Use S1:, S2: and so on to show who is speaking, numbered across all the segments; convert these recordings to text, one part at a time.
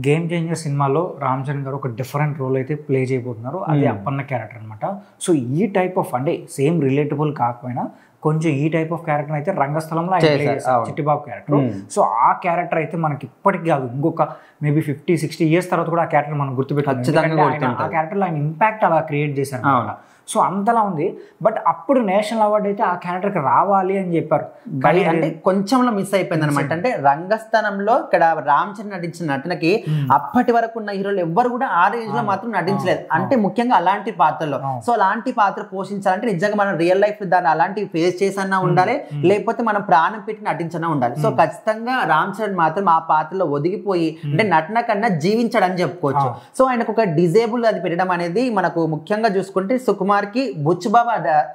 S1: Game changer సినిమాలో రామ్ చరణ్ గారు ఒక డిఫరెంట్ రోల్ అయితే ప్లే చేయబోతున్నారు. అది అప్పన్న క్యారెక్టర్ అనమాట. సో ఈ టైప్ ఆఫ్ అంటే సేమ్ రిలేటబుల్ కాకపోయినా కొంచెం ఈ టైప్ ఆఫ్ క్యారెక్టర్ అయితే రంగస్థలంలో ఆయన ప్లే చేశారు, చిట్టిబాబు క్యారెక్టర్. సో ఆ క్యారెక్టర్ అయితే మనకి ఇప్పటికి కాదు, ఇంకొక మేబీ 50-60 years తర్వాత కూడా ఆ క్యారెక్టర్ మనం గుర్తుపెట్టుకుంటాం. ఆ క్యారెక్టర్లో ఆయన ఇంపాక్ట్ అలా క్రియేట్ చేశారు అనమాట. సో అంతలా ఉంది. బట్ అప్పుడు నేషనల్ అవార్డు అయితే ఆ క్యారెక్టర్కి రావాలి అని చెప్పారు,
S2: కానీ అంటే కొంచెంలో మిస్ అయిపోయింది అనమాట. అంటే రంగస్థానంలో ఇక్కడ రామ్ చరణ్ నటించిన నటనకి అప్పటి వరకు ఉన్న హీరోలు ఎవ్వరు కూడా ఆ రేంజ్ లో మాత్రం నటించలేదు. అంటే ముఖ్యంగా అలాంటి పాత్రలో. సో అలాంటి పాత్ర పోషించాలంటే నిజంగా మనం రియల్ లైఫ్ దాన్ని అలాంటి ఫేస్ చేసన్నా ఉండాలి, లేకపోతే మనం ప్రాణం పెట్టి నటించన్నా ఉండాలి. సో ఖచ్చితంగా రామ్ చరణ్ మాత్రం ఆ పాత్రలో ఒదిగిపోయి అంటే నటన కన్నా జీవించాడని చెప్పుకోవచ్చు. సో ఆయనకు ఒక డిజేబుల్ అది పెట్టడం అనేది మనకు ముఖ్యంగా చూసుకుంటే సుకుమార్ కి బుచ్చుబాబు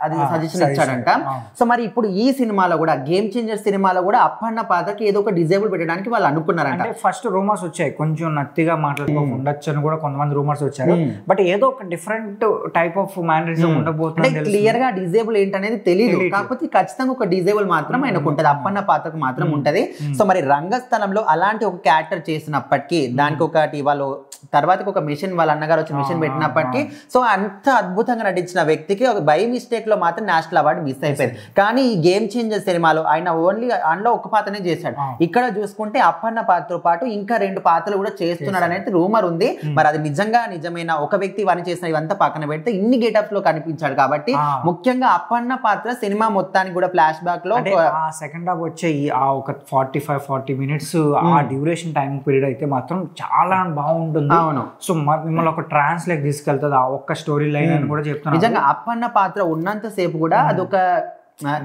S2: అది సజెషన్ ఇచ్చాడంట. సో మరి ఇప్పుడు ఈ సినిమాలో కూడా గేమ్ చేంజర్ సినిమాలో కూడా అప్పన్న పాత్రకి ఏదో ఒక డిజేబుల్ పెట్టడానికి వాళ్ళు అనుకున్నారంట.
S1: ఫస్ట్ రూమర్స్ వచ్చాయి, కొంచెం నత్తిగా మాట్లాడుకోకుండా ఉండొచ్చు అని కూడా కొంతమంది రూమర్స్ వచ్చారు. బట్ ఏదో ఒక డిఫరెంట్ టైప్ ఆఫ్ మేనరిజం ఉండబోతుంది.
S2: క్లియర్ గా డిజేబుల్ ఏంటనేది తెలియదు, కాకపోతే ఖచ్చితంగా ఒక డిజేబుల్ మాత్రం ఆయనకు ఉంటది, అప్పన్న పాత్రకు మాత్రం ఉంటది. సో మరి రంగస్థలంలో అలాంటి ఒక క్యారెక్టర్ చేసినప్పటికీ దానికి ఒకటి వాళ్ళు తర్వాత ఒక మిషన్ వాళ్ళ అన్నగారు వచ్చి మిషన్ పెట్టినప్పటికీ సో అంత అద్భుతంగా నటించిన వ్యక్తికి ఒక బై మిస్టేక్ లో మాత్రం నేషనల్ అవార్డు మిస్ అయిపోయింది. కానీ ఈ గేమ్ చేంజర్ సినిమాలో ఆయన ఓన్లీ అందులో ఒక పాత్రనే చేశాడు. ఇక్కడ చూసుకుంటే అప్పన్న పాత్రతో పాటు ఇంకా 2 పాత్రలు కూడా చేస్తున్నాడు అనేది రూమర్ ఉంది. మరి అది నిజమైన ఒక వ్యక్తి ఇవన్నీ చేసిన ఇవంతా పక్కన పెడితే ఇన్ని గెటప్స్ లో కనిపించాడు కాబట్టి ముఖ్యంగా అప్పన్న పాత్ర సినిమా మొత్తానికి కూడా ఫ్లాష్ బ్యాక్ లో
S1: సెకండ్ హాఫ్ వచ్చే ఆ ఒక 45-40 minutes ఆ డ్యూరేషన్ టైం పీరియడ్ అయితే మాత్రం చాలా బాగుంటుంది.
S2: అవును.
S1: సో మిమ్మల్ని ఒక ట్రాన్స్ లైక్ తీసుకెళ్తుంది ఆ ఒక్క స్టోరీ లైన్ అని కూడా చెప్తాను.
S2: నిజంగా అప్పన్న పాత్ర ఉన్నంత సేపు కూడా అదొక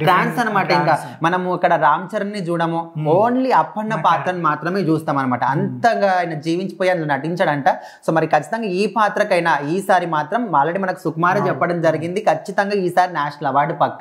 S2: ట్రాన్స్ అనమాట. ఇంకా మనము ఇక్కడ రామ్ చరణ్ ని చూడము, ఓన్లీ అప్పన్న పాత్రని మాత్రమే చూస్తాం అనమాట. అంతగా ఆయన జీవించిపోయి అందులో నటించాడంట. సో మరి ఖచ్చితంగా ఈ పాత్రకైనా ఈసారి మాత్రం ఆల్రెడీ మనకు సుకుమార్ చెప్పడం జరిగింది, ఖచ్చితంగా ఈసారి నేషనల్ అవార్డు పక్కా.